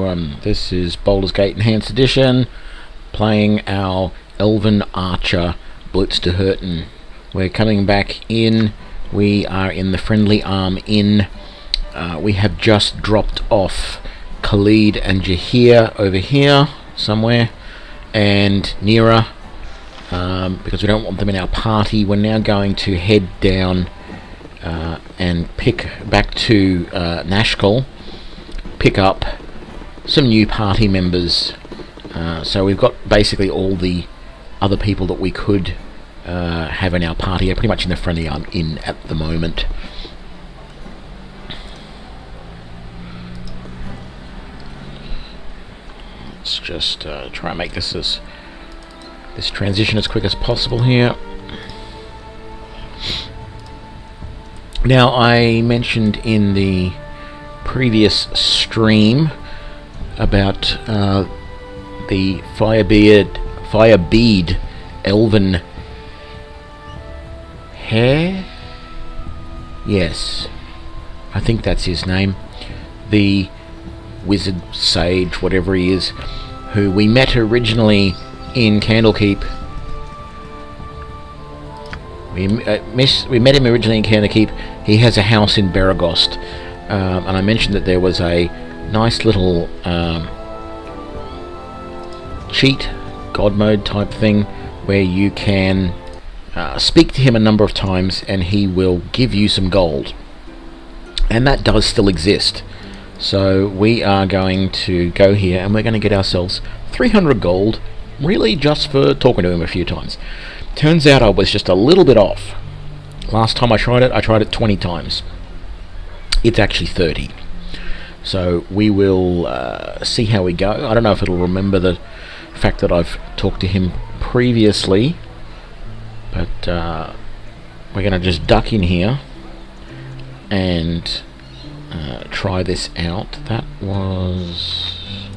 everyone, this is Baldur's Gate Enhanced Edition, playing our Elven Archer Blitz to Hurton. We're coming back in. We are in the Friendly Arm Inn. We have just dropped off Khalid and Jahir over here somewhere, and Nira, because we don't want them in our party. We're now going to head down and pick back to Nashkel, pick up some new party members. So we've got basically all the other people that we could have in our party are pretty much in the Friendly Arm Inn at the moment. Let's just try and make this transition as quick as possible here. Now, I mentioned in the previous stream about the Firebeard Elven Hare? Yes, I think that's his name. The wizard, sage, whatever he is, who we met originally in Candlekeep. We met him originally in Candlekeep. He has a house in Baragost, and I mentioned that there was a nice little cheat, God mode type thing, where you can speak to him a number of times and he will give you some gold. And that does still exist. So we are going to go here and we're going to get ourselves 300 gold, really just for talking to him a few times. Turns out I was just a little bit off. Last time I tried it 20 times. It's actually 30. So we will see how we go. I don't know if it'll remember the fact that I've talked to him previously, but we're going to just duck in here and try this out. That was...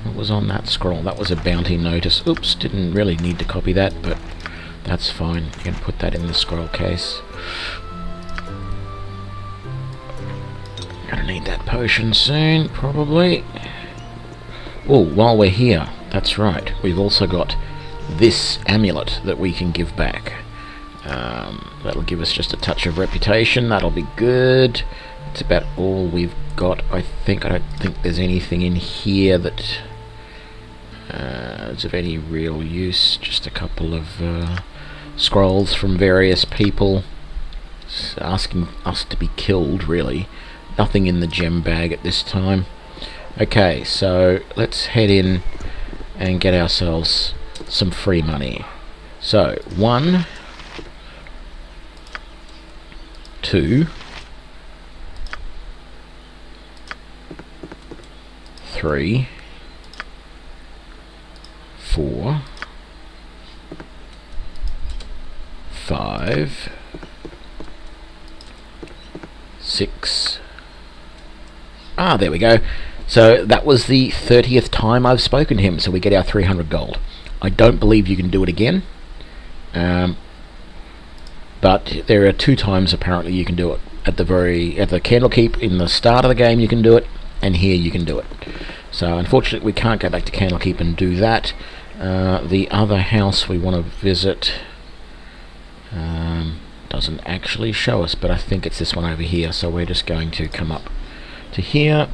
what was on that scroll? That was a bounty notice. Oops, didn't really need to copy that, but that's fine. You can put that in the scroll case. Gonna need that potion soon, probably. Oh, while we're here, that's right, we've also got this amulet that we can give back. That'll give us just a touch of reputation. That'll be good. It's about all we've got, I think. I don't think there's anything in here that is of any real use. Just a couple of scrolls from various people asking us to be killed, really. Nothing in the gem bag at this time. Okay, so let's head in and get ourselves some free money. So, 1, 2, 3, 4, 5, 6. Ah, there we go. So that was the 30th time I've spoken to him, so we get our 300 gold. I don't believe you can do it again, but there are 2 times apparently you can do it. At the Candlekeep in the start of the game you can do it, and here you can do it. So unfortunately we can't go back to Candlekeep and do that. The other house we want to visit doesn't actually show us, but I think it's this one over here, so we're just going to come up to here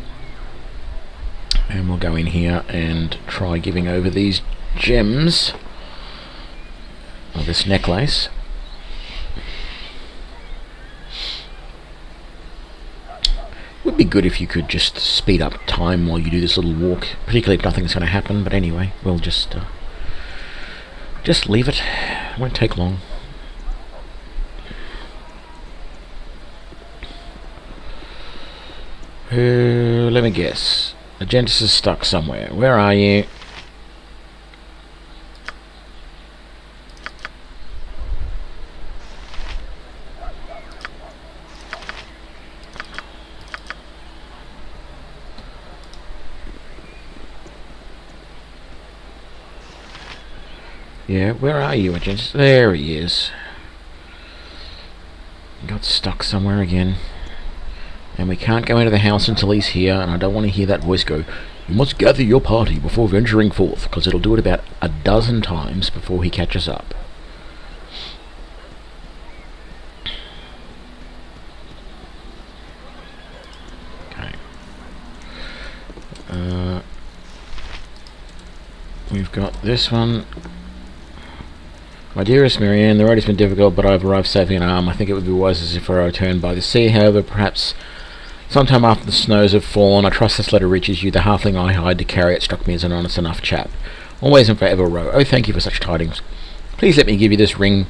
and we'll go in here and try giving over these gems, or this necklace. Would be good if you could just speed up time while you do this little walk, particularly if nothing's going to happen, but anyway, we'll just leave it. It won't take long. Let me guess. Agentis is stuck somewhere. Where are you? Yeah, where are you, Agentis? There he is. Got stuck somewhere again. And we can't go into the house until he's here, and I don't want to hear that voice go, You must gather your party before venturing forth, because it'll do it about a dozen times before he catches up. Okay. We've got this one. My dearest Marianne, the road has been difficult, but I've arrived safely in Arm. I think it would be wisest if I returned by the sea. However, perhaps sometime after the snows have fallen, I trust this letter reaches you. The halfling I hired to carry it struck me as an honest enough chap. Always and forever, Ro. Oh, thank you for such tidings. Please let me give you this ring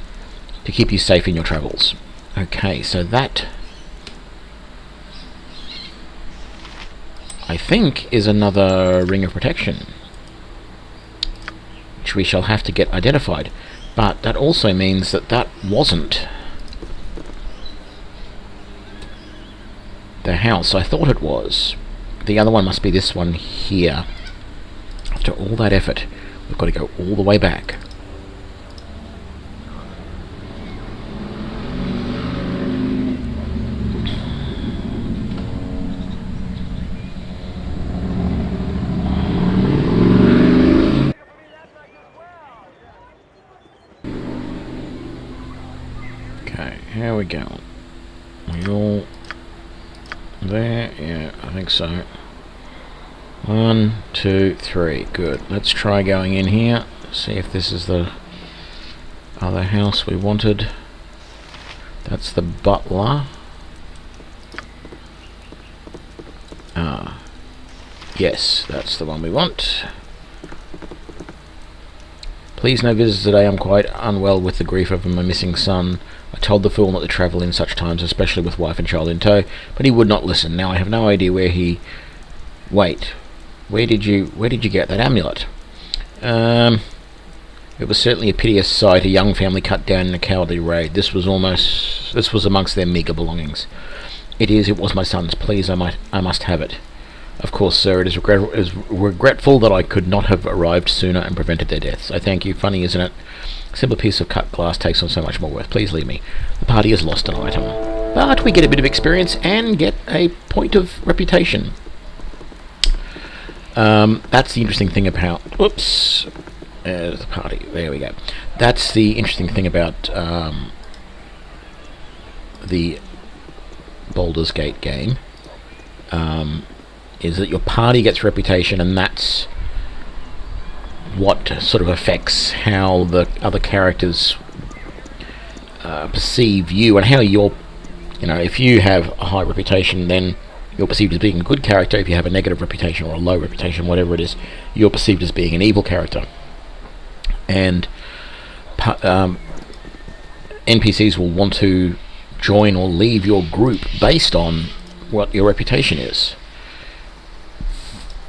to keep you safe in your travels. Okay, so that, I think, is another ring of protection, which we shall have to get identified. But that also means that that wasn't the house I thought it was. The other one must be this one here. After all that effort, we've got to go all the way back. Okay, here we go. We all there? Yeah, I think so. 1, 2, 3. Good. Let's try going in here. See if this is the other house we wanted. That's the butler. Ah. Yes, that's the one we want. Please no visitors today. I'm quite unwell with the grief of my missing son. I told the fool not to travel in such times, especially with wife and child in tow, but he would not listen. Now I have no idea where he... Wait. Where did you get that amulet? It was certainly a piteous sight, a young family cut down in a cowardly raid. This was amongst their meagre belongings. It was my son's. Please, I must have it. Of course, sir, it is regretful that I could not have arrived sooner and prevented their deaths. I thank you. Funny, isn't it? A simple piece of cut glass takes on so much more worth. Please leave me. The party has lost an item. But we get a bit of experience and get a point of reputation. That's the interesting thing about... Whoops. There's the party. There we go. That's the interesting thing about the Baldur's Gate game. Is that your party gets reputation, and that's what sort of affects how the other characters perceive you, and how you're, if you have a high reputation, then you're perceived as being a good character. If you have a negative reputation or a low reputation, whatever it is, you're perceived as being an evil character. And NPCs will want to join or leave your group based on what your reputation is.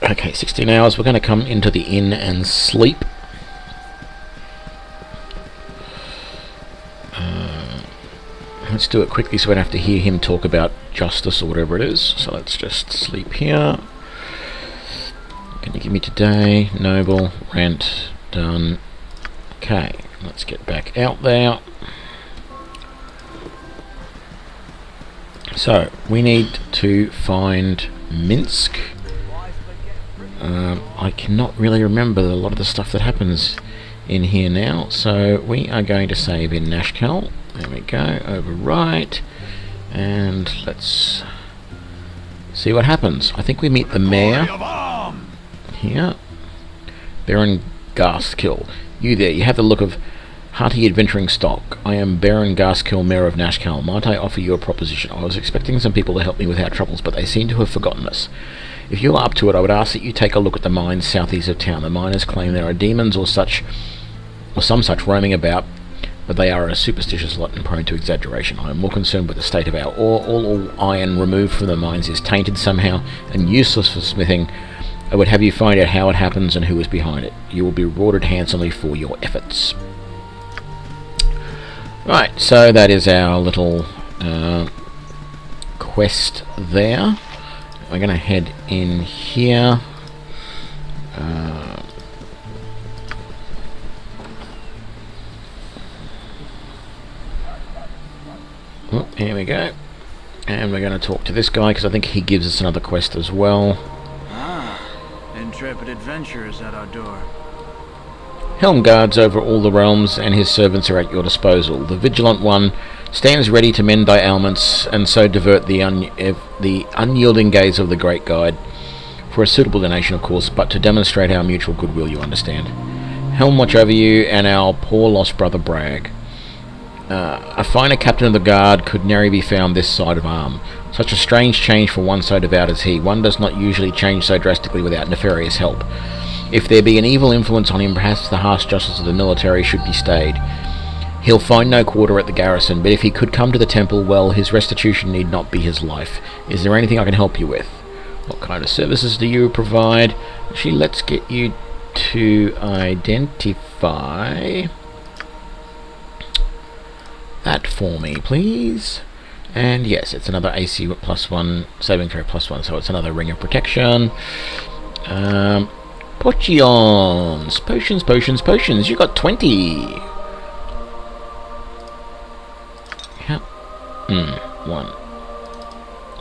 Okay, 16 hours. We're going to come into the inn and sleep. Let's do it quickly so we don't have to hear him talk about justice or whatever it is. So let's just sleep here. Can you give me today? Noble, rent, done. Okay, let's get back out there. So, we need to find Minsk. I cannot really remember a lot of the stuff that happens in here now, so we are going to save in Nashkel. There we go, overwrite, and let's see what happens. I think we meet the mayor here, Baron Gaskill. You there, you have the look of hearty adventuring stock. I am Baron Gaskill, Mayor of Nashkel. Might I offer you a proposition? I was expecting some people to help me with our troubles, but they seem to have forgotten us. If you are up to it, I would ask that you take a look at the mines southeast of town. The miners claim there are demons or some such roaming about, but they are a superstitious lot and prone to exaggeration. I am more concerned with the state of our ore. All iron removed from the mines is tainted somehow and useless for smithing. I would have you find out how it happens and who is behind it. You will be rewarded handsomely for your efforts. Right, so that is our little quest there. We're going to head in here. Oh, here we go. And we're going to talk to this guy because I think he gives us another quest as well. Ah, intrepid adventurers at our door. Helm guards over all the realms, and his servants are at your disposal. The Vigilant One stands ready to mend thy ailments, and so divert the unyielding gaze of the Great Guide. For a suitable donation, of course, but to demonstrate our mutual goodwill, you understand. Helm watch over you and our poor lost brother Bragg. A finer captain of the guard could nary be found this side of Arm. Such a strange change for one so devout as he. One does not usually change so drastically without nefarious help. If there be an evil influence on him, perhaps the harsh justice of the military should be stayed. He'll find no quarter at the garrison, but if he could come to the temple, well, his restitution need not be his life. Is there anything I can help you with? What kind of services do you provide? Actually, let's get you to identify that for me, please. And yes, it's another AC +1, saving throw +1, so it's another ring of protection. Potions, potions. You got 20. One.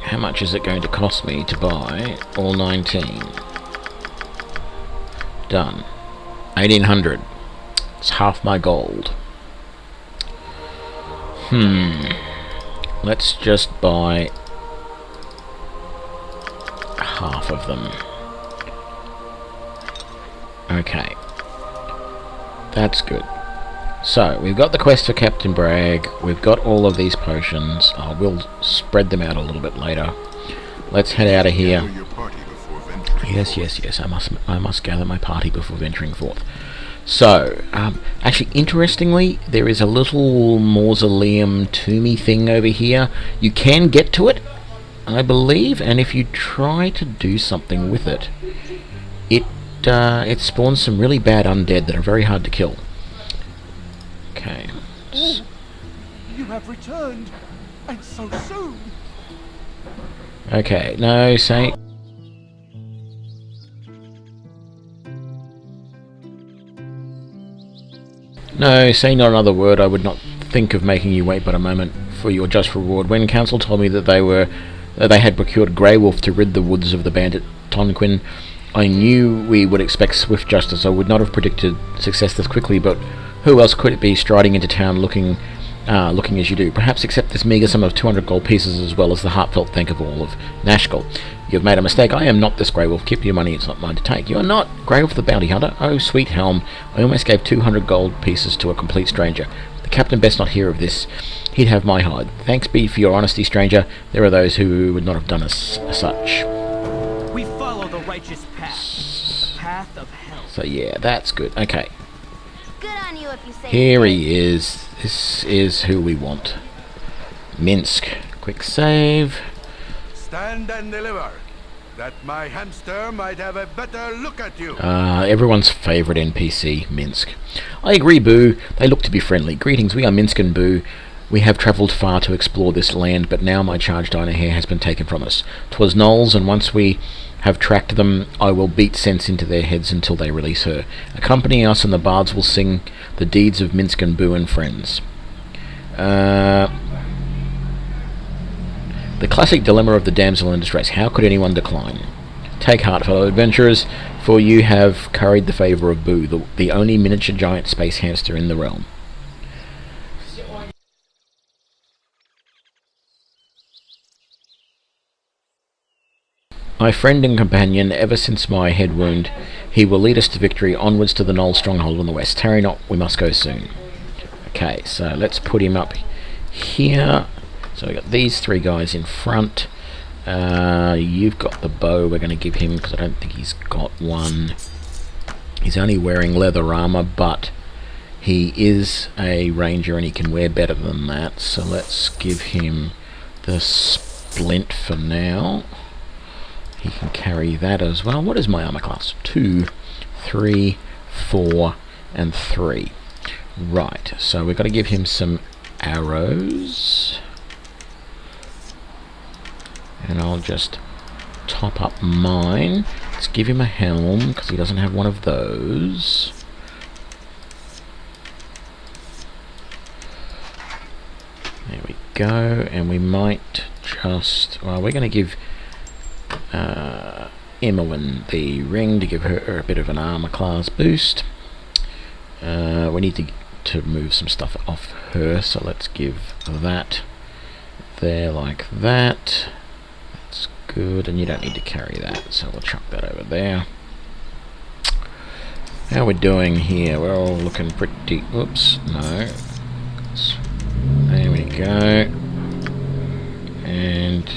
How much is it going to cost me to buy all 19? Done. 1800. It's half my gold. Let's just buy half of them. Okay. That's good. So, we've got the quest for Captain Bragg. We've got all of these potions. We'll spread them out a little bit later. Let's head out of here. Yes. I must gather my party before venturing forth. So, actually, interestingly, there is a little mausoleum tomby thing over here. You can get to it, I believe, and if you try to do something with it, it spawns some really bad undead that are very hard to kill. Okay. You have returned, and so soon. Okay, no, say. No, say not another word. I would not think of making you wait but a moment for your just reward. When Council told me that they had procured Grey Wolf to rid the woods of the bandit Tonquin, I knew we would expect swift justice. I would not have predicted success this quickly, but who else could it be striding into town looking as you do? Perhaps accept this meagre sum of 200 gold pieces as well as the heartfelt thank of all of Nashkel. You have made a mistake. I am not this Grey Wolf. Keep your money, it's not mine to take. You are not Grey Wolf the bounty hunter. Oh, sweet Helm, I almost gave 200 gold pieces to a complete stranger. The captain best not hear of this. He'd have my hide. Thanks be for your honesty, stranger. There are those who would not have done as such. We follow the righteous path, the path of hell. So yeah, that's good. Okay. Good on you if you say Here he is. This is who we want. Minsk. Quick save. Stand and deliver, that my hamster might have a better look at you. Everyone's favourite NPC, Minsk. I agree, Boo. They look to be friendly. Greetings, we are Minsk and Boo. We have travelled far to explore this land, but now my charge Dinahair has been taken from us. 'Twas Knowles, and once we have tracked them, I will beat sense into their heads until they release her. Accompany us, and the bards will sing the deeds of Minsk and Boo and friends. The classic dilemma of the damsel in distress. How could anyone decline? Take heart, fellow adventurers, for you have curried the favour of Boo, the only miniature giant space hamster in the realm. My friend and companion, ever since my head wound, he will lead us to victory, onwards to the Knoll stronghold in the west. Tarry not, we must go soon. Okay, so let's put him up here. So we got these three guys in front. You've got the bow. We're going to give him, because I don't think he's got one. He's only wearing leather armor, but he is a ranger and he can wear better than that. So let's give him the splint for now. He can carry that as well. What is my armor class? 2, 3, 4, and 3. Right, so we've got to give him some arrows. And I'll just top up mine. Let's give him a helm, because he doesn't have one of those. There we go, and we might just... Well, we're going to give... Imowen the ring to give her a bit of an armor class boost. We need to move some stuff off her, so let's give that there like that. That's good, and you don't need to carry that, so we'll chuck that over there. How we're doing here? We're all looking pretty... Oops, no. There we go. And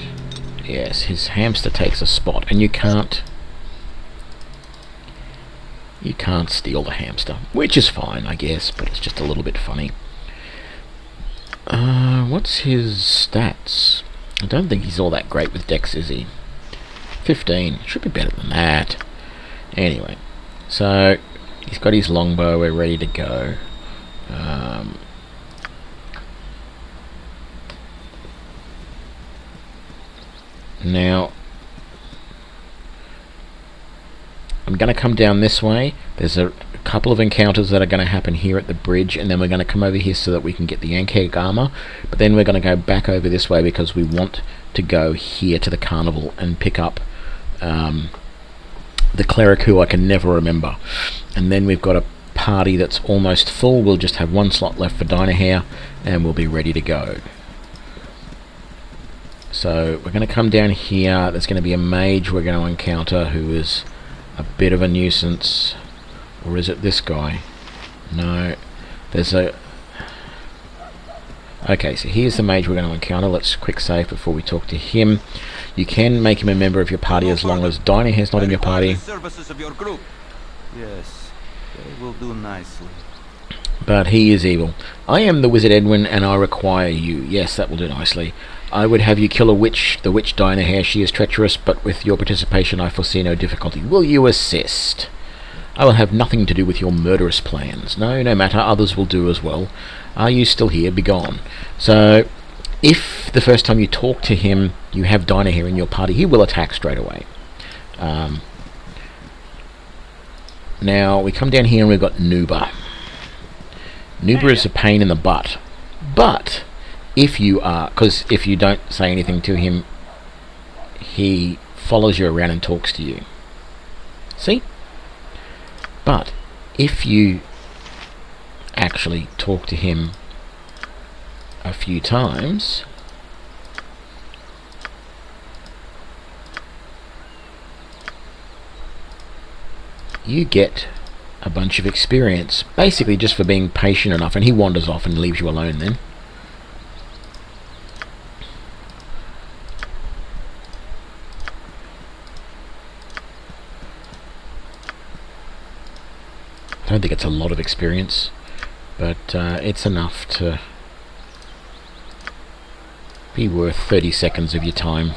yes, his hamster takes a spot, and you can't steal the hamster, which is fine, I guess, but it's just a little bit funny. What's his stats? I don't think he's all that great with Dex, is he? 15. Should be better than that. Anyway, so he's got his longbow. We're ready to go. Now, I'm going to come down this way. There's a couple of encounters that are going to happen here at the bridge, and then we're going to come over here so that we can get the Yankeg armor. But then we're going to go back over this way because we want to go here to the carnival and pick up the cleric who I can never remember. And then we've got a party that's almost full. We'll just have one slot left for Dynahair, and we'll be ready to go. So we're going to come down here. There's going to be a mage we're going to encounter who is a bit of a nuisance. Or is it this guy? No. There's a... Okay, so here's the mage we're going to encounter. Let's quick save before we talk to him. You can make him a member of your party as long as Dynahair's not in your party. Services of your group. Yes, they will do nicely. But he is evil. I am the Wizard Edwin, and I require you. Yes, that will do nicely. I would have you kill a witch, the witch Dynahair. She is treacherous, but with your participation I foresee no difficulty. Will you assist? I will have nothing to do with your murderous plans. No, no matter, others will do as well. Are you still here? Begone. So, if the first time you talk to him, you have Dynahair in your party, he will attack straight away. Now, we come down here and we've got Nuba. Nuba is a pain in the butt. But, if you are... Because if you don't say anything to him, he follows you around and talks to you. See? But, if you actually talk to him a few times, you get a bunch of experience, basically just for being patient enough, and he wanders off and leaves you alone then. I don't think it's a lot of experience, but it's enough to be worth 30 seconds of your time.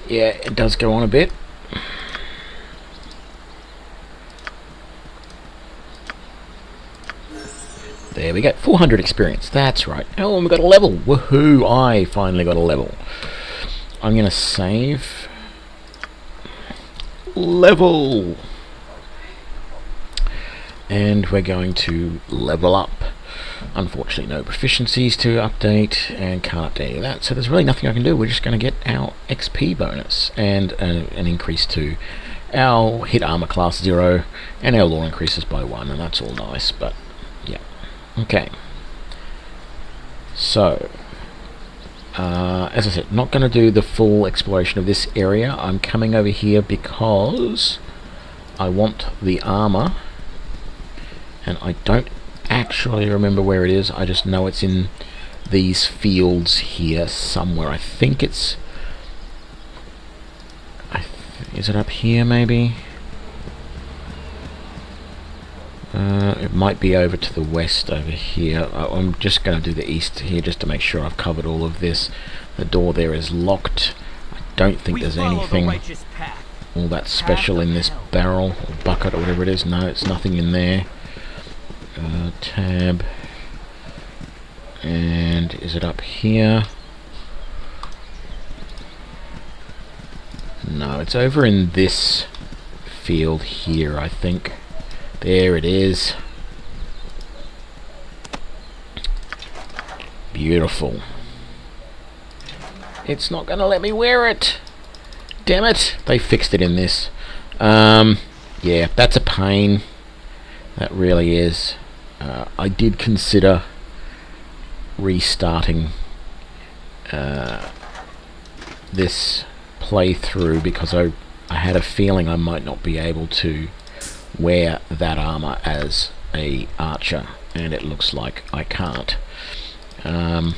Yeah, it does go on a bit. There we go, 400 experience, that's right. Oh, and we got a level, woohoo, I finally got a level. I'm going to save. Level! And we're going to level up. Unfortunately, no proficiencies to update, and can't update any of that, so there's really nothing I can do. We're just going to get our XP bonus, and an increase to our hit armor class 0, and our lore increases by 1, and that's all nice, but yeah. Okay, so as I said, not going to do the full exploration of this area. I'm coming over here because I want the armor, and I don't actually remember where it is. I just know it's in these fields here somewhere. I think it's... is it up here maybe? It might be over to the west over here. I'm just going to do the east here just to make sure I've covered all of this. The door there is locked. I don't think there's anything all that special in this barrel or bucket or whatever it is. No, it's nothing in there. Tab. And is it up here? No, it's over in this field here, I think. There it is. Beautiful. It's not going to let me wear it. Damn it. They fixed it in this. Yeah, that's a pain. That really is. I did consider restarting this playthrough because I had a feeling I might not be able to wear that armor as a archer, and it looks like I can't. And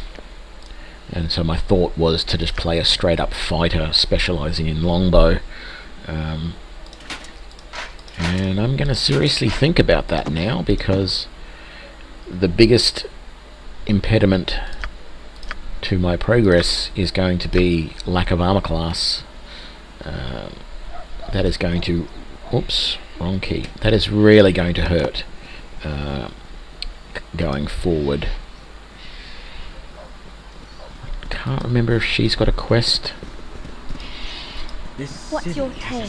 so my thought was to just play a straight up fighter specializing in longbow. And I'm going to seriously think about that now, because the biggest impediment to my progress is going to be lack of armor class. That is going to... Oops, wrong key. That is really going to hurt going forward. Can't remember if she's got a quest. What's your tale?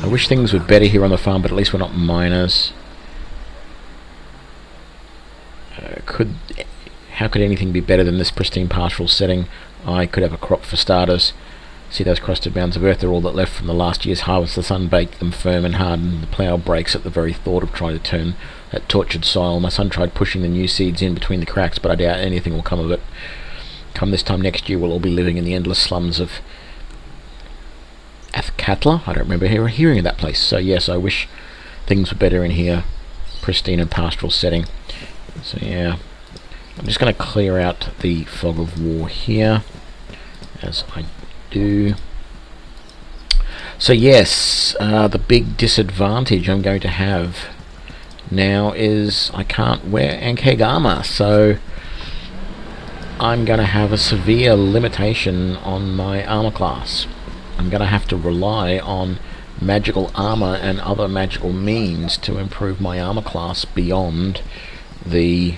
I wish things were better here on the farm, but at least we're not miners. How could anything be better than this pristine pastoral setting? I could have a crop for starters. See those crusted mounds of earth? They're all that left from the last year's harvest. The sun baked them firm and hard, and the plough breaks at the very thought of trying to turn that tortured soil. My son tried pushing the new seeds in between the cracks, but I doubt anything will come of it. Come this time next year, we'll all be living in the endless slums of Athkatla. I don't remember hearing of that place. So yes, I wish things were better in here. Pristine and pastoral setting. So yeah, I'm just going to clear out the fog of war here, as I do. So yes, the big disadvantage I'm going to have now is I can't wear Ankeg armor, so I'm going to have a severe limitation on my armor class. I'm going to have to rely on magical armor and other magical means to improve my armor class beyond the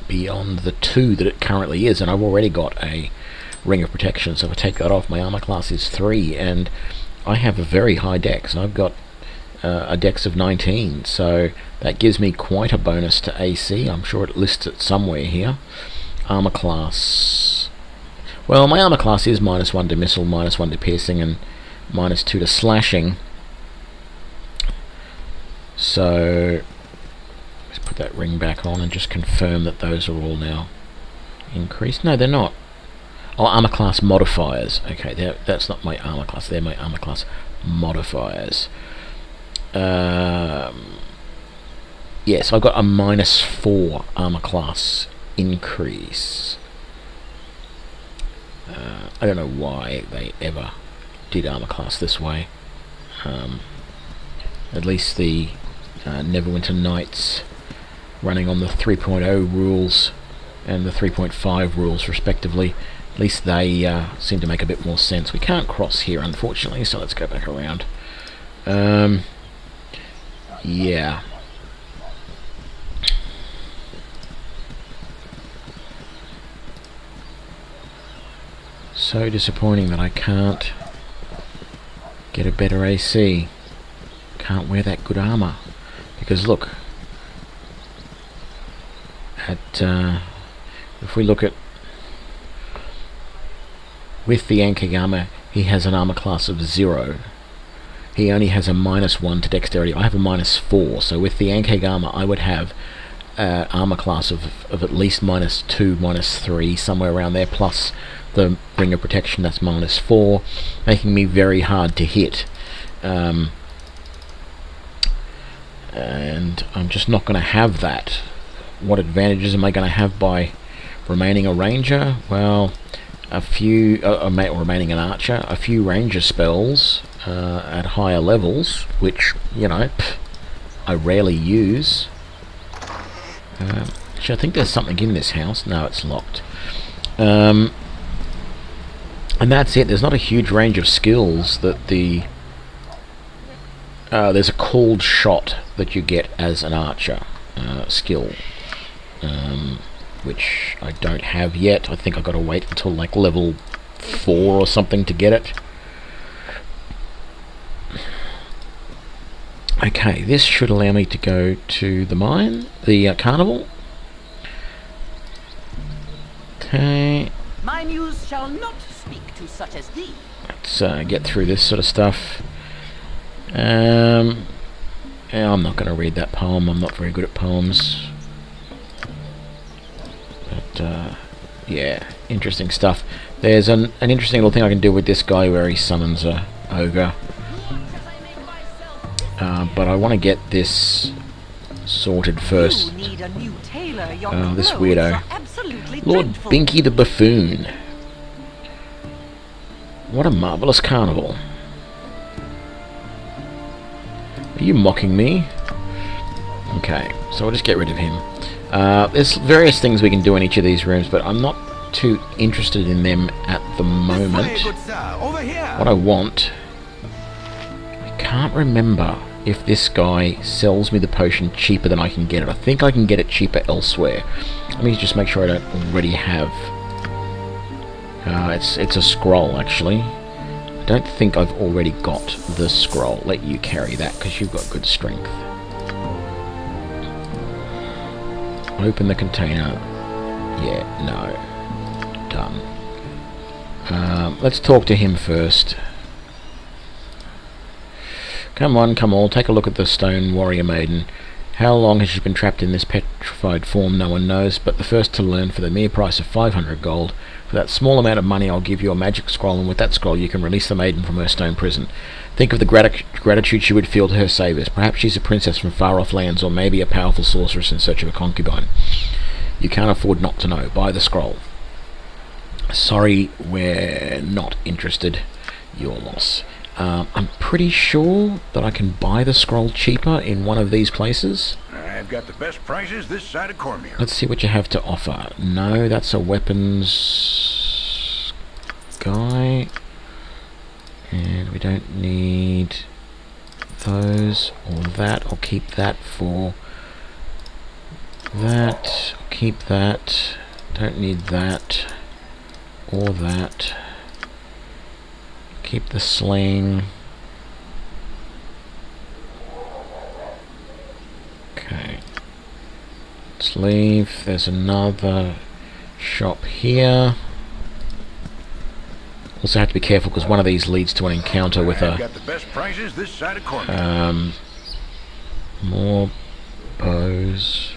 beyond the 2 that it currently is, and I've already got a ring of protection, so if I take that off, my armor class is 3, and I have a very high dex. I've got a dex of 19, so that gives me quite a bonus to AC. I'm sure it lists it somewhere here. Armor class, well, my armor class is -1 to missile, -1 to piercing, and -2 to slashing. So let's put that ring back on and just confirm that those are all now increased. No, they're not. Oh, armor class modifiers. Okay, that's not my armor class. They're my armor class modifiers. Yes, I've got a -4 armor class increase. I don't know why they ever did armor class this way. At least the Neverwinter Nights running on the 3.0 rules and the 3.5 rules respectively, at least they seem to make a bit more sense. We can't cross here unfortunately, so let's go back around. Yeah. So disappointing that I can't get a better AC. Can't wear that good armor. Because look, if we look at with the Ankeg armor, he has an armor class of 0. He only has a -1 to dexterity. I have a -4, so with the Ankeg armor I would have armor class of at least -2, -3, somewhere around there, plus the ring of protection, that's -4, making me very hard to hit. And I'm just not going to have that. What advantages am I going to have by remaining a ranger? Well, a few, remaining an archer, a few ranger spells at higher levels, which, you know, I rarely use. Actually, I think there's something in this house. No, it's locked. And that's it. There's not a huge range of skills that the... there's a called shot that you get as an archer skill, which I don't have yet. I think I've got to wait until like level 4 or something to get it. Okay, this should allow me to go to the mine, the carnival. Okay, My muse shall not speak to such as thee. let's get through this sort of stuff. Yeah, I'm not going to read that poem. I'm not very good at poems. But, yeah, interesting stuff. There's an interesting little thing I can do with this guy where he summons a ogre. But I want to get this sorted first. You need a new tailor. Your This clothes weirdo. are absolutely Lord dreadful. Binky the Buffoon. What a marvellous carnival. Are you mocking me? Okay, so we'll just get rid of him. There's various things we can do in each of these rooms, but I'm not too interested in them at the moment. This way, good sir. Over here. What I want... I can't remember if this guy sells me the potion cheaper than I can get it. I think I can get it cheaper elsewhere. Let me just make sure I don't already have... it's a scroll, actually. I don't think I've already got the scroll. Let you carry that, because you've got good strength. Open the container. Yeah, no. Done. Let's talk to him first. Come on, come all, take a look at the stone warrior maiden. How long has she been trapped in this petrified form, no one knows, but the first to learn for the mere price of 500 gold. For that small amount of money I'll give you a magic scroll, and with that scroll you can release the maiden from her stone prison. Think of the gratitude she would feel to her saviours. Perhaps she's a princess from far-off lands, or maybe a powerful sorceress in search of a concubine. You can't afford not to know. Buy the scroll. Sorry, we're not interested. Your loss. I'm pretty sure that I can buy the scroll cheaper in one of these places. I've got the best prices this side of Cormier. Let's see what you have to offer. No, that's a weapons guy. And we don't need those or that. I'll keep that for that. I'll keep that. Don't need that or that. Keep the sling. Okay. Let's leave. There's another shop here. Also have to be careful because one of these leads to an encounter with I've a got the best prices this side of Cormier. more bows.